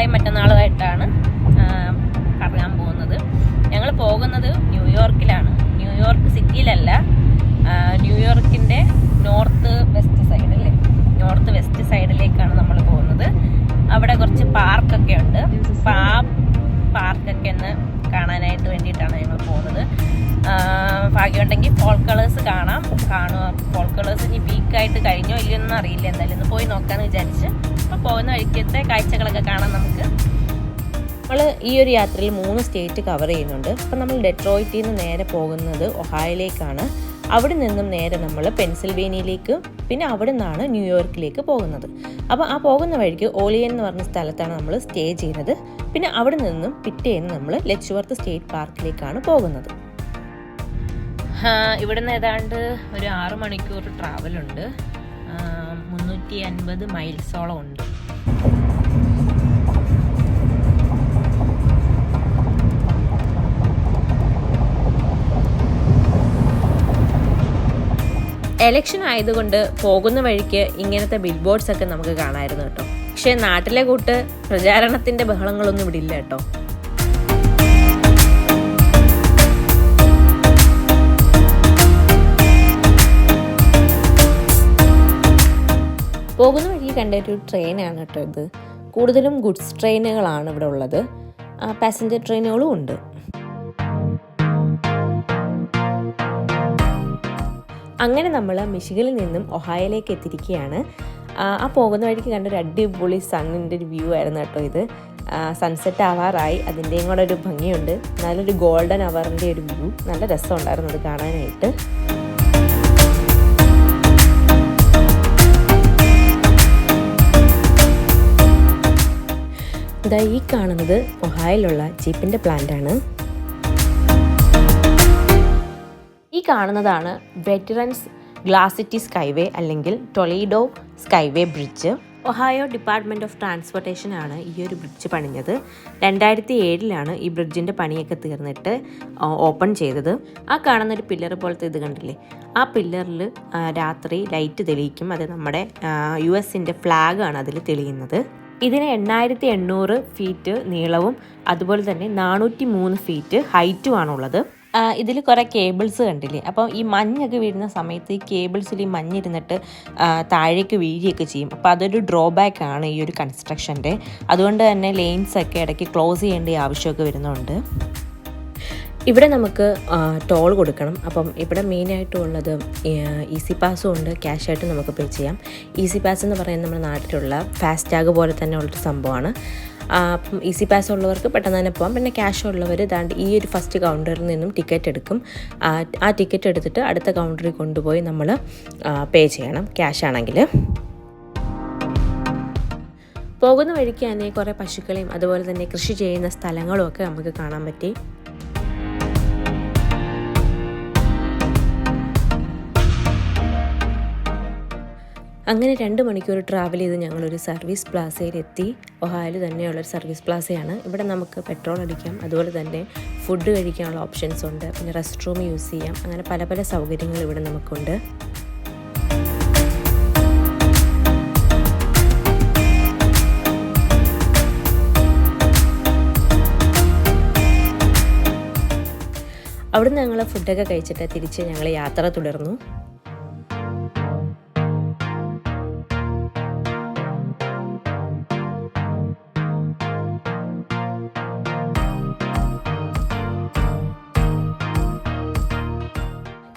നാളെയും മറ്റന്നാളുമായിട്ടാണ് കറങ്ങാൻ പോകുന്നത്. ഞങ്ങൾ പോകുന്നത് ന്യൂയോർക്കിലാണ്. ന്യൂയോർക്ക് സിറ്റിയിലല്ല, ന്യൂയോർക്കിൻ്റെ നോർത്ത് വെസ്റ്റ് സൈഡ് അല്ലേ, നോർത്ത് വെസ്റ്റ് സൈഡിലേക്കാണ് നമ്മൾ പോകുന്നത്. അവിടെ കുറച്ച് പാർക്കൊക്കെ ഉണ്ട്. അപ്പോൾ ആ പാർക്കൊക്കെ ഒന്ന് കാണാനായിട്ട് വേണ്ടിയിട്ടാണ് ഞങ്ങൾ പോകുന്നത്. ഭാഗ്യമുണ്ടെങ്കിൽ ഫോൾ കളേഴ്സ് കാണുക. ഫോൾ കളേഴ്സ് ഇനി പീക്കായിട്ട് കഴിഞ്ഞോ ഇല്ലയൊന്നും അറിയില്ല. എന്തായാലും ഒന്ന് പോയി നോക്കാമെന്ന് വിചാരിച്ച് അപ്പോൾ പോകുന്ന വഴിക്കത്തെ കാഴ്ചകളൊക്കെ കാണാം നമുക്ക്. നമ്മൾ ഈ ഒരു യാത്രയിൽ 3 സ്റ്റേറ്റ് കവർ ചെയ്യുന്നുണ്ട്. അപ്പം നമ്മൾ ഡെട്രോയിറ്റിൽ നിന്ന് നേരെ പോകുന്നത് ഒഹായോയിലേക്കാണ്. അവിടെ നിന്നും നേരെ നമ്മൾ പെൻസിൽവേനിയയിലേക്ക്, പിന്നെ അവിടെ നിന്നാണ് ന്യൂയോർക്കിലേക്ക് പോകുന്നത്. അപ്പോൾ ആ പോകുന്ന വഴിക്ക് ഓളിയൻ എന്ന് പറഞ്ഞ സ്ഥലത്താണ് നമ്മൾ സ്റ്റേ ചെയ്യുന്നത്. പിന്നെ അവിടെ നിന്നും പിറ്റേന്ന് നമ്മൾ ലെറ്റ്ച്ച്വർത്ത് സ്റ്റേറ്റ് പാർക്കിലേക്കാണ് പോകുന്നത്. ഇവിടുന്ന് ഏതാണ്ട് ഒരു 6 മണിക്കൂർ ട്രാവലുണ്ട്. 350 മൈൽസോളം ഉണ്ട്. എലക്ഷൻ ആയതുകൊണ്ട് പോകുന്ന വഴിക്ക് ഇങ്ങനത്തെ ബിൽ ബോർഡ്സ് ഒക്കെ നമുക്ക് കാണാമായിരുന്നു കേട്ടോ. പക്ഷേ നാട്ടിലെ കൂട്ട് പ്രചാരണത്തിന്റെ ബഹളങ്ങളൊന്നും ഇവിടെ ഇല്ല കേട്ടോ. പോകുന്ന വഴി കണ്ട ഒരു ട്രെയിനാണ് കേട്ടോ ഇത്. കൂടുതലും ഗുഡ്സ് ട്രെയിനുകളാണ് ഇവിടെ ഉള്ളത്. പാസഞ്ചർ ട്രെയിനുകളും ഉണ്ട്. അങ്ങനെ നമ്മൾ മിഷിഗനിൽ നിന്നും ഒഹായോയിലേക്ക് എത്തിയിരിക്കുകയാണ്. ആ പോകുന്ന വഴിക്ക് കണ്ടൊരു അടിപൊളി സണ്ണിൻ്റെ ഒരു വ്യൂ ആയിരുന്നു കേട്ടോ ഇത്. സൺസെറ്റ് ആവാറായി, അതിൻ്റെയും കൂടെ ഒരു ഭംഗിയുണ്ട്. നല്ലൊരു ഗോൾഡൻ അവറിൻ്റെ ഒരു വ്യൂ, നല്ല രസമുണ്ടായിരുന്നു അത് കാണാനായിട്ട്. ഇതാ ഈ കാണുന്നത് ഒഹായോയിലുള്ള ജീപ്പിൻ്റെ പ്ലാന്റാണ്. ഈ കാണുന്നതാണ് വെറ്ററൻസ് ഗ്ലാസിറ്റി സ്കൈവേ അല്ലെങ്കിൽ Toledo Skyway Bridge. Ohio Department of Transportation ആണ് ഈ ഒരു ബ്രിഡ്ജ് പണിഞ്ഞത്. 2007 ഈ ബ്രിഡ്ജിൻ്റെ പണിയൊക്കെ തീർന്നിട്ട് ഓപ്പൺ ചെയ്തത്. ആ കാണുന്നൊരു പില്ലർ പോലത്തെ ഇത് കണ്ടില്ലേ, ആ പില്ലറിൽ രാത്രി ലൈറ്റ് തെളിയിക്കും. അത് നമ്മുടെ US ഫ്ലാഗാണ് അതിൽ തെളിയുന്നത്. ഇതിന് 8800 ഫീറ്റ് നീളവും അതുപോലെ തന്നെ 403 ഫീറ്റ് ഹൈറ്റുമാണുള്ളത്. ഇതിൽ കുറേ കേബിൾസ് കണ്ടില്ലേ, അപ്പോൾ ഈ മഞ്ഞൊക്കെ വീഴുന്ന സമയത്ത് ഈ കേബിൾസിൽ ഈ മഞ്ഞിരുന്നിട്ട് താഴേക്ക് വീഴുകയൊക്കെ ചെയ്യും. അപ്പോൾ അതൊരു ഡ്രോബാക്ക് ആണ് ഈ ഒരു കൺസ്ട്രക്ഷൻ്റെ. അതുകൊണ്ട് തന്നെ ലെയിൻസൊക്കെ ഇടയ്ക്ക് ക്ലോസ് ചെയ്യേണ്ട ആവശ്യമൊക്കെ വരുന്നുണ്ട്. ഇവിടെ നമുക്ക് ടോൾ കൊടുക്കണം. അപ്പം ഇവിടെ മെയിനായിട്ടുള്ളത് ഈസി പാസ്സും ഉണ്ട്, ക്യാഷായിട്ട് നമുക്ക് പേ ചെയ്യാം. ഈസി പാസ് എന്ന് പറയുന്നത് നമ്മുടെ നാട്ടിലുള്ള ഫാസ്റ്റാഗ് പോലെ തന്നെ ഉള്ളൊരു സംഭവമാണ്. അപ്പം ഈസി പാസ് ഉള്ളവർക്ക് പെട്ടെന്ന് തന്നെ പോകാം. പിന്നെ ക്യാഷ് ഉള്ളവർ ദാണ്ട് ഈ ഒരു ഫസ്റ്റ് കൗണ്ടറിൽ നിന്നും ടിക്കറ്റ് എടുക്കും. ആ ടിക്കറ്റ് എടുത്തിട്ട് അടുത്ത കൗണ്ടറിൽ കൊണ്ടുപോയി നമ്മൾ പേ ചെയ്യണം, ക്യാഷ് ആണെങ്കിൽ. പോകുന്ന വഴിക്ക് തന്നെ കുറേ പശുക്കളെയും അതുപോലെ തന്നെ കൃഷി ചെയ്യുന്ന സ്ഥലങ്ങളും ഒക്കെ നമുക്ക് കാണാൻ പറ്റി. അങ്ങനെ 2 മണിക്കൂർ ട്രാവൽ ചെയ്ത് ഞങ്ങളൊരു സർവീസ് പ്ലാസയിലെത്തി. ഒഹായോയിൽ തന്നെയുള്ളൊരു സർവീസ് പ്ലാസയാണ്. ഇവിടെ നമുക്ക് പെട്രോൾ അടിക്കാം, അതുപോലെ തന്നെ ഫുഡ് കഴിക്കാനുള്ള ഓപ്ഷൻസ് ഉണ്ട്, പിന്നെ റെസ്റ്റ് റൂം യൂസ് ചെയ്യാം. അങ്ങനെ പല പല സൗകര്യങ്ങൾ ഇവിടെ നമുക്കുണ്ട്. അവിടുന്ന് ഞങ്ങൾ ഫുഡൊക്കെ കഴിച്ചിട്ട് തിരിച്ച് ഞങ്ങൾ യാത്ര തുടർന്നു.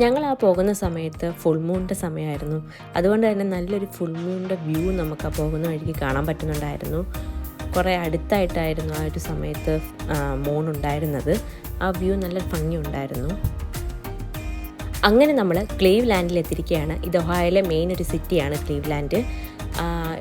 ഞങ്ങൾ ആ പോകുന്ന സമയത്ത് ഫുൾ മൂണിൻ്റെ സമയമായിരുന്നു. അതുകൊണ്ട് തന്നെ നല്ലൊരു ഫുൾ മൂണിൻ്റെ വ്യൂ നമുക്ക് ആ പോകുന്ന വഴിക്ക് കാണാൻ പറ്റുന്നുണ്ടായിരുന്നു. കുറേ അടുത്തായിട്ടായിരുന്നു ആ ഒരു സമയത്ത് മൂൺ ഉണ്ടായിരുന്നത്. ആ വ്യൂ നല്ല ഭംഗിയുണ്ടായിരുന്നു. അങ്ങനെ നമ്മൾ ക്ലീവ്ലാൻഡിൽ എത്തിയിരിക്കുകയാണ്. ഇത് ഒഹായോയിലെ മെയിൻ ഒരു സിറ്റിയാണ് ക്ലീവ്ലാൻഡ്.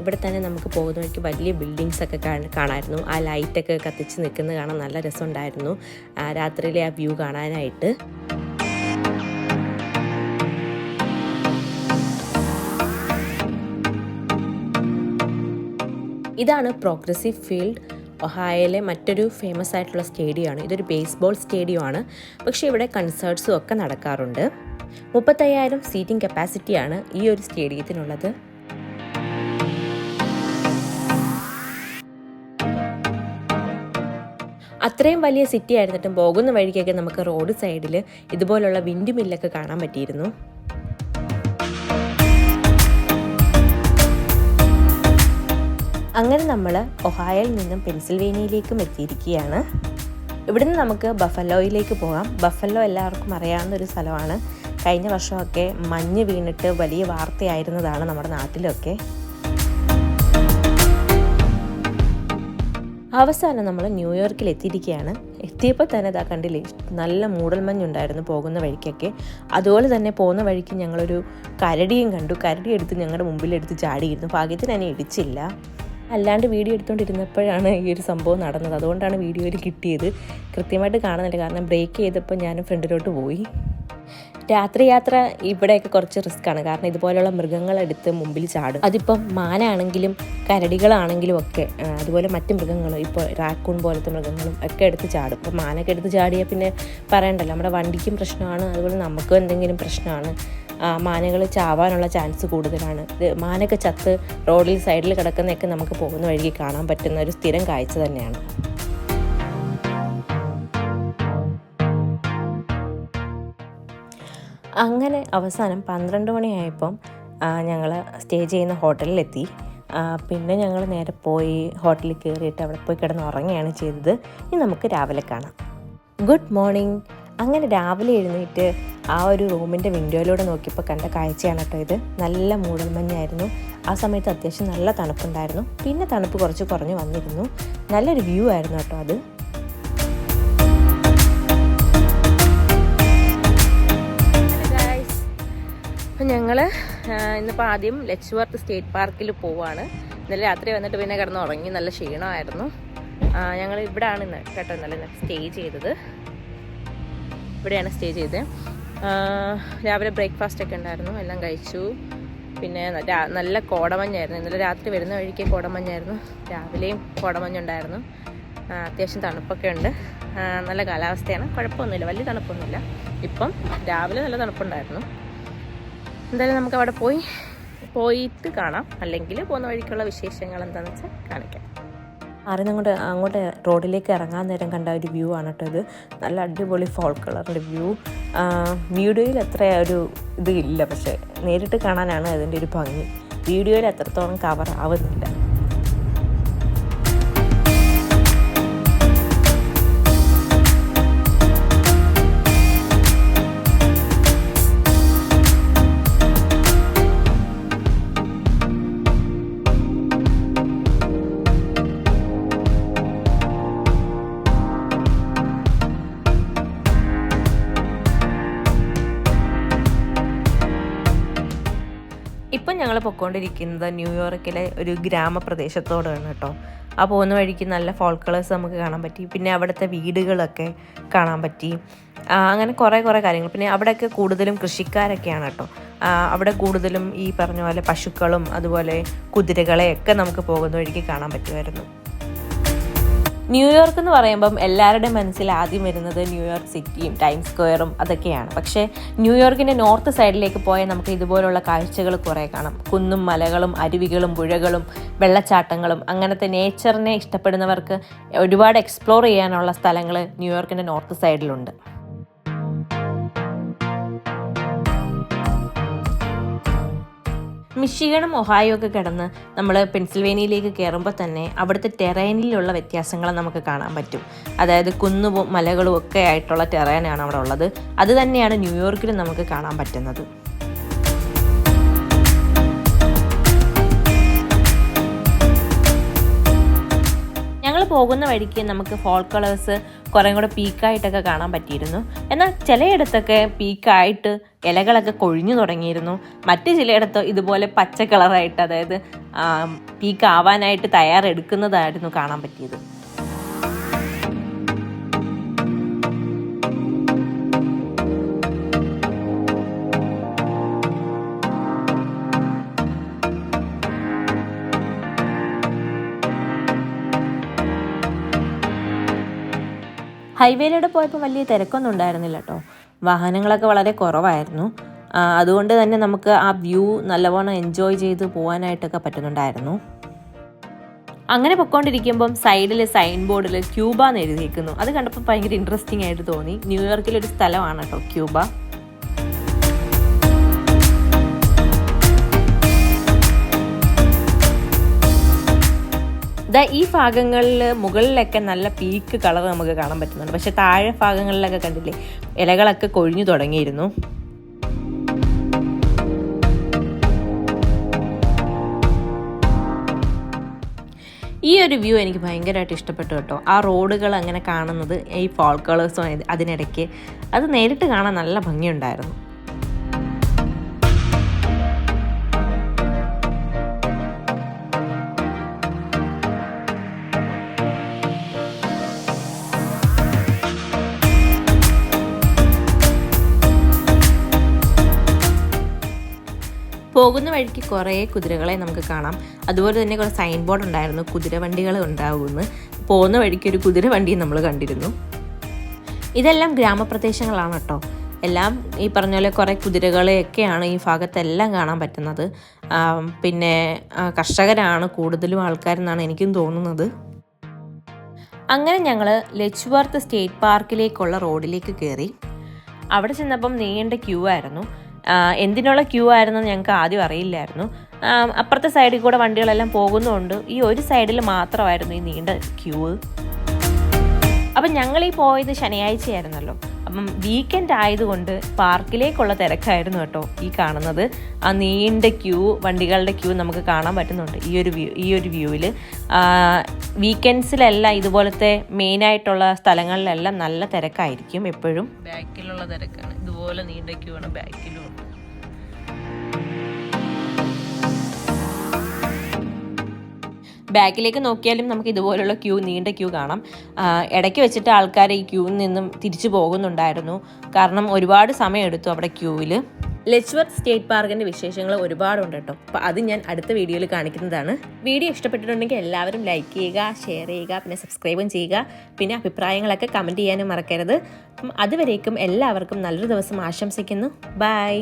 ഇവിടെ തന്നെ നമുക്ക് പോകുന്ന വഴിക്ക് വലിയ ബിൽഡിങ്സൊക്കെ കാണാമായിരുന്നു. ആ ലൈറ്റൊക്കെ കത്തിച്ച് നിൽക്കുന്നത് കാണാൻ നല്ല രസമുണ്ടായിരുന്നു രാത്രിയിലെ ആ വ്യൂ കാണാനായിട്ട്. ഇതാണ് പ്രോഗ്രസീവ് ഫീൽഡ്, ഒഹായോയിലെ മറ്റൊരു ഫേമസ് ആയിട്ടുള്ള സ്റ്റേഡിയമാണ്. ഇതൊരു ബേസ്ബോൾ സ്റ്റേഡിയമാണ്. പക്ഷേ ഇവിടെ കൺസേർട്സും ഒക്കെ നടക്കാറുണ്ട്. 35,000 സീറ്റിംഗ് കപ്പാസിറ്റിയാണ് ഈ ഒരു സ്റ്റേഡിയത്തിനുള്ളത്. അത്രയും വലിയ സിറ്റി ആയിരുന്നിട്ടും പോകുന്ന വഴിക്കൊക്കെ നമുക്ക് റോഡ് സൈഡിൽ ഇതുപോലുള്ള വിൻഡ് മില്ലൊക്കെ കാണാൻ പറ്റിയിരുന്നു. അങ്ങനെ നമ്മൾ ഒഹായോയിൽ നിന്നും പെൻസിൽവേനിയയിലേക്കും എത്തിയിരിക്കുകയാണ്. ഇവിടുന്ന് നമുക്ക് ബഫലോയിലേക്ക് പോകാം. ബഫലോ എല്ലാവർക്കും അറിയാവുന്ന ഒരു സ്ഥലമാണ്. കഴിഞ്ഞ വർഷമൊക്കെ മഞ്ഞ് വീണിട്ട് വലിയ വാർത്തയായിരുന്നതാണ് നമ്മുടെ നാട്ടിലൊക്കെ. അവസാനം നമ്മൾ ന്യൂയോർക്കിൽ എത്തിയിരിക്കുകയാണ്. എത്തിയപ്പോൾ തന്നെ ഇതാ കണ്ടില്ലേ, നല്ല മൂടൽമഞ്ഞുണ്ടായിരുന്നു പോകുന്ന വഴിക്കൊക്കെ. അതുപോലെ തന്നെ പോകുന്ന വഴിക്ക് ഞങ്ങളൊരു കരടിയും കണ്ടു. കരടി എടുത്ത് ഞങ്ങളുടെ മുമ്പിലെടുത്ത് ചാടിയിരുന്നു. ഭാഗ്യത്തിന് എന്നെ ഇടിച്ചില്ല. അല്ലാണ്ട് വീഡിയോ എടുത്തുകൊണ്ടിരുന്നപ്പോഴാണ് ഈ ഒരു സംഭവം നടന്നത്. അതുകൊണ്ടാണ് വീഡിയോയിൽ കിട്ടിയത്. കൃത്യമായിട്ട് കാണുന്നില്ല, കാരണം ബ്രേക്ക് ചെയ്തപ്പോൾ ഞാനും ഫ്രണ്ടിലോട്ട് പോയി. രാത്രി യാത്ര ഇവിടെയൊക്കെ കുറച്ച് റിസ്ക്കാണ്, കാരണം ഇതുപോലെയുള്ള മൃഗങ്ങളെടുത്ത് മുമ്പിൽ ചാടും. അതിപ്പം മാനാണെങ്കിലും കരടികളാണെങ്കിലും ഒക്കെ, അതുപോലെ മറ്റ് മൃഗങ്ങളും ഇപ്പോൾ റാക്കൂൺ പോലത്തെ മൃഗങ്ങളും ഒക്കെ എടുത്ത് ചാടും. അപ്പോൾ മാനൊക്കെ എടുത്ത് ചാടിയാൽ പിന്നെ പറയണ്ടല്ലോ, നമ്മുടെ വണ്ടിക്കും പ്രശ്നമാണ്, അതുപോലെ നമുക്കും എന്തെങ്കിലും പ്രശ്നമാണ്. മാനകൾ ചാവാനുള്ള ചാൻസ് കൂടുതലാണ്. മാനൊക്കെ ചത്ത് റോഡിൽ സൈഡിൽ കിടക്കുന്നതൊക്കെ നമുക്ക് പോകുന്ന വഴിക്ക് കാണാൻ പറ്റുന്ന ഒരു സ്ഥിരം കാഴ്ച തന്നെയാണ്. അങ്ങനെ അവസാനം 12 മണിയായപ്പം ഞങ്ങൾ സ്റ്റേ ചെയ്യുന്ന ഹോട്ടലിലെത്തി. പിന്നെ ഞങ്ങൾ നേരെ പോയി ഹോട്ടലിൽ കയറിയിട്ട് അവിടെ പോയി കിടന്ന് ഉറങ്ങുകയാണ് ചെയ്തത്. ഇനി നമുക്ക് രാവിലെ കാണാം. Good morning. അങ്ങനെ രാവിലെ എഴുന്നേറ്റ് ആ ഒരു റൂമിൻ്റെ വിൻഡോയിലൂടെ നോക്കിയപ്പോൾ കണ്ട കാഴ്ചയാണ് കേട്ടോ ഇത്. നല്ല മൂടൽമഞ്ഞായിരുന്നു. ആ സമയത്ത് അത്യാവശ്യം നല്ല തണുപ്പുണ്ടായിരുന്നു. പിന്നെ തണുപ്പ് കുറച്ച് കുറഞ്ഞ് വന്നിരുന്നു. നല്ലൊരു വ്യൂ ആയിരുന്നു കേട്ടോ അത്. അപ്പം ഞങ്ങൾ ഇന്നിപ്പോൾ ആദ്യം ലെച്ച്വർത്ത് സ്റ്റേറ്റ് പാർക്കിൽ പോവാണ്. ഇന്നലെ രാത്രി വന്നിട്ട് പിന്നെ കിടന്ന് ഉറങ്ങി, നല്ല ക്ഷീണമായിരുന്നു. ഞങ്ങൾ ഇവിടെയാണ് ഇന്ന് കേട്ടോ ഇന്നലെ സ്റ്റേ ചെയ്തത്. ഇവിടെയാണ് സ്റ്റേ ചെയ്തത്. രാവിലെ ബ്രേക്ക്ഫാസ്റ്റ് ഒക്കെ ഉണ്ടായിരുന്നു, എല്ലാം കഴിച്ചു. പിന്നെ നല്ല കോടമഞ്ഞായിരുന്നു. ഇന്നലെ രാത്രി വരുന്ന വഴിക്ക് കോടമഞ്ഞായിരുന്നു. രാവിലെയും കോടമഞ്ഞുണ്ടായിരുന്നു. അത്യാവശ്യം തണുപ്പൊക്കെ ഉണ്ട്. നല്ല കാലാവസ്ഥയാണ്, കുഴപ്പമൊന്നുമില്ല, വലിയ തണുപ്പൊന്നുമില്ല. ഇപ്പം രാവിലെ നല്ല തണുപ്പുണ്ടായിരുന്നു. എന്തായാലും നമുക്ക് അവിടെ പോയിട്ട് കാണാം, അല്ലെങ്കിൽ പോകുന്ന വഴിക്കുള്ള വിശേഷങ്ങൾ എന്താണെന്ന് വെച്ചാൽ കാണിക്കാം. അങ്ങോട്ട് റോഡിലേക്ക് ഇറങ്ങാൻ നേരം കണ്ട ഒരു വ്യൂ ആണ് കേട്ടോ ഇത്. നല്ല അടിപൊളി ഫോൾ കളറിൻ്റെ വ്യൂ. വീഡിയോയിൽ അത്ര ഒരു ഇത് ഇല്ല, പക്ഷേ നേരിട്ട് കാണാനാണ് അതിൻ്റെ ഒരു ഭംഗി. വീഡിയോയിൽ അത്രത്തോളം കവർ ആവുന്നില്ല. ഇപ്പം ഞങ്ങൾ പൊയ്ക്കൊണ്ടിരിക്കുന്നത് ന്യൂയോർക്കിലെ ഒരു ഗ്രാമപ്രദേശത്തോടാണ് കേട്ടോ. ആ പോകുന്ന വഴിക്ക് നല്ല ഫോൾ കളേഴ്സ് നമുക്ക് കാണാൻ പറ്റി. പിന്നെ അവിടുത്തെ വീടുകളൊക്കെ കാണാൻ പറ്റി. അങ്ങനെ കുറേ കാര്യങ്ങൾ. പിന്നെ അവിടെയൊക്കെ കൂടുതലും കൃഷിക്കാരൊക്കെയാണ് കേട്ടോ. അവിടെ കൂടുതലും ഈ പറഞ്ഞ പോലെ പശുക്കളും അതുപോലെ കുതിരകളെയൊക്കെ നമുക്ക് പോകുന്ന വഴിക്ക് കാണാൻ പറ്റുമായിരുന്നു. ന്യൂയോർക്ക് എന്ന് പറയുമ്പം എല്ലാവരുടെയും മനസ്സിൽ ആദ്യം വരുന്നത് ന്യൂയോർക്ക് സിറ്റിയും ടൈം സ്ക്വയറും അതൊക്കെയാണ്. പക്ഷേ ന്യൂയോർക്കിൻ്റെ നോർത്ത് സൈഡിലേക്ക് പോയാൽ നമുക്ക് ഇതുപോലുള്ള കാഴ്ചകൾ കുറേ കാണാം. കുന്നും മലകളും അരുവികളും പുഴകളും വെള്ളച്ചാട്ടങ്ങളും അങ്ങനത്തെ നേച്ചറിനെ ഇഷ്ടപ്പെടുന്നവർക്ക് ഒരുപാട് എക്സ്പ്ലോർ ചെയ്യാനുള്ള സ്ഥലങ്ങൾ ന്യൂയോർക്കിൻ്റെ നോർത്ത് സൈഡിലുണ്ട്. മിഷിഗണും ഒഹായോ ഒക്കെ കിടന്ന് നമ്മൾ പെൻസിൽവേനിയയിലേക്ക് കയറുമ്പോൾ തന്നെ അവിടുത്തെ ടെറൈനിലുള്ള വ്യത്യാസങ്ങൾ നമുക്ക് കാണാൻ പറ്റും. അതായത് കുന്നും മലകളും ഒക്കെ ആയിട്ടുള്ള ടെറൈനാണ് അവിടെ ഉള്ളത്. അത് തന്നെയാണ് ന്യൂയോർക്കിലും നമുക്ക് കാണാൻ പറ്റുന്നത്. ഞങ്ങൾ പോകുന്ന വഴിക്ക് നമുക്ക് ഫോൾ കളേഴ്സ് കുറേ കൂടെ പീക്കായിട്ടൊക്കെ കാണാൻ പറ്റിയിരുന്നു. എന്നാൽ ചിലയിടത്തൊക്കെ പീക്കായിട്ട് ഇലകളൊക്കെ കൊഴിഞ്ഞു തുടങ്ങിയിരുന്നു. മറ്റ് ചിലയിടത്ത് ഇതുപോലെ പച്ച കളറായിട്ട്, അതായത് പീക്കാവാനായിട്ട് തയ്യാറെടുക്കുന്നതായിരുന്നു കാണാൻ പറ്റിയത്. ഹൈവേയിലൂടെ പോയപ്പോൾ വലിയ തിരക്കൊന്നും ഉണ്ടായിരുന്നില്ല കേട്ടോ. വാഹനങ്ങളൊക്കെ വളരെ കുറവായിരുന്നു. അതുകൊണ്ട് തന്നെ നമുക്ക് ആ വ്യൂ നല്ലവണ്ണം എൻജോയ് ചെയ്ത് പോകാനായിട്ടൊക്കെ പറ്റുന്നുണ്ടായിരുന്നു. അങ്ങനെ പൊയ്ക്കൊണ്ടിരിക്കുമ്പം സൈഡിൽ സൈൻ ബോർഡിൽ ക്യൂബ എന്ന് എഴുതിയിരിക്കുന്നു. അത് കണ്ടപ്പോൾ ഭയങ്കര ഇൻട്രസ്റ്റിംഗ് ആയിട്ട് തോന്നി. ന്യൂയോർക്കിലൊരു സ്ഥലമാണ് കേട്ടോ ക്യൂബ. ഈ ഭാഗങ്ങളിൽ മുകളിലൊക്കെ നല്ല പീക്ക് കളർ നമുക്ക് കാണാൻ പറ്റുന്നുണ്ട്. പക്ഷെ താഴെ ഭാഗങ്ങളിലൊക്കെ കണ്ടില്ലേ, ഇലകളൊക്കെ കൊഴിഞ്ഞു തുടങ്ങിയിരുന്നു. ഈ ഒരു വ്യൂ എനിക്ക് ഭയങ്കരമായിട്ട് ഇഷ്ടപ്പെട്ടു കേട്ടോ. ആ റോഡുകൾ അങ്ങനെ കാണുന്നത്, ഈ ഫോൾ കളേഴ്സും അതിനിടയ്ക്ക് അത് നേരിട്ട് കാണാൻ നല്ല ഭംഗിയുണ്ടായിരുന്നു. പോകുന്ന വഴിക്ക് കുറേ കുതിരകളെ നമുക്ക് കാണാം. അതുപോലെ തന്നെ കുറേ സൈൻ ബോർഡ് ഉണ്ടായിരുന്നു, കുതിരവണ്ടികൾ ഉണ്ടാവുമെന്ന്. പോകുന്ന വഴിക്ക് ഒരു കുതിരവണ്ടി നമ്മൾ കണ്ടിരുന്നു. ഇതെല്ലാം ഗ്രാമപ്രദേശങ്ങളാണ് കേട്ടോ. എല്ലാം ഈ പറഞ്ഞ പോലെ കുറേ കുതിരകളെയൊക്കെയാണ് ഈ ഭാഗത്തെല്ലാം കാണാൻ പറ്റുന്നത്. പിന്നെ കർഷകരാണ് കൂടുതലും ആൾക്കാരെന്നാണ് എനിക്കും തോന്നുന്നത്. അങ്ങനെ ഞങ്ങൾ ലെച്ച്വർത്ത് സ്റ്റേറ്റ് പാർക്കിലേക്കുള്ള റോഡിലേക്ക് കയറി. അവിടെ ചെന്നപ്പം നീണ്ട ക്യൂ ആയിരുന്നു. എന്തിനുള്ള ക്യൂ ആയിരുന്നു ഞങ്ങൾക്ക് ആദ്യം അറിയില്ലായിരുന്നു. അപ്പുറത്തെ സൈഡിൽ കൂടെ വണ്ടികളെല്ലാം പോകുന്നതുകൊണ്ട് ഈ ഒരു സൈഡിൽ മാത്രമായിരുന്നു ഈ നീണ്ട ക്യൂ. അപ്പം ഞങ്ങൾ ഈ പോയത് ശനിയാഴ്ചയായിരുന്നല്ലോ. അപ്പം വീക്കെൻഡ് ആയതുകൊണ്ട് പാർക്കിലേക്കുള്ള തിരക്കായിരുന്നു കേട്ടോ ഈ കാണുന്നത്. ആ നീണ്ട ക്യൂ, വണ്ടികളുടെ ക്യൂ നമുക്ക് കാണാൻ പറ്റുന്നുണ്ട് ഈ ഒരു വ്യൂവിൽ. വീക്കെൻഡ്സിലെല്ലാം ഇതുപോലത്തെ മെയിനായിട്ടുള്ള സ്ഥലങ്ങളിലെല്ലാം നല്ല തിരക്കായിരിക്കും എപ്പോഴും. ബാക്കിലുള്ള തിരക്കാണ്, ഇതുപോലെ നീണ്ട ക്യൂ ആണ് ബാക്കിലും ഉണ്ട്. ബാക്കിലേക്ക് നോക്കിയാലും നമുക്ക് ഇതുപോലുള്ള നീണ്ട ക്യൂ കാണാം. ഇടയ്ക്ക് വെച്ചിട്ട് ആൾക്കാർ ഈ ക്യൂവിൽ നിന്നും തിരിച്ചു പോകുന്നുണ്ടായിരുന്നു. കാരണം ഒരുപാട് സമയം എടുത്തു അവിടെ ക്യൂവിൽ. ലെച്ച്വർത്ത് സ്റ്റേറ്റ് പാർക്കിൻ്റെ വിശേഷങ്ങൾ ഒരുപാടുണ്ട് കേട്ടോ. അപ്പോൾ അത് ഞാൻ അടുത്ത വീഡിയോയിൽ കാണിക്കുന്നതാണ്. വീഡിയോ ഇഷ്ടപ്പെട്ടിട്ടുണ്ടെങ്കിൽ എല്ലാവരും ലൈക്ക് ചെയ്യുക, ഷെയർ ചെയ്യുക, പിന്നെ സബ്സ്ക്രൈബും ചെയ്യുക. പിന്നെ അഭിപ്രായങ്ങളൊക്കെ കമൻറ്റ് ചെയ്യാനും മറക്കരുത്. അപ്പം അതുവരേക്കും എല്ലാവർക്കും നല്ലൊരു ദിവസം ആശംസിക്കുന്നു. ബൈ.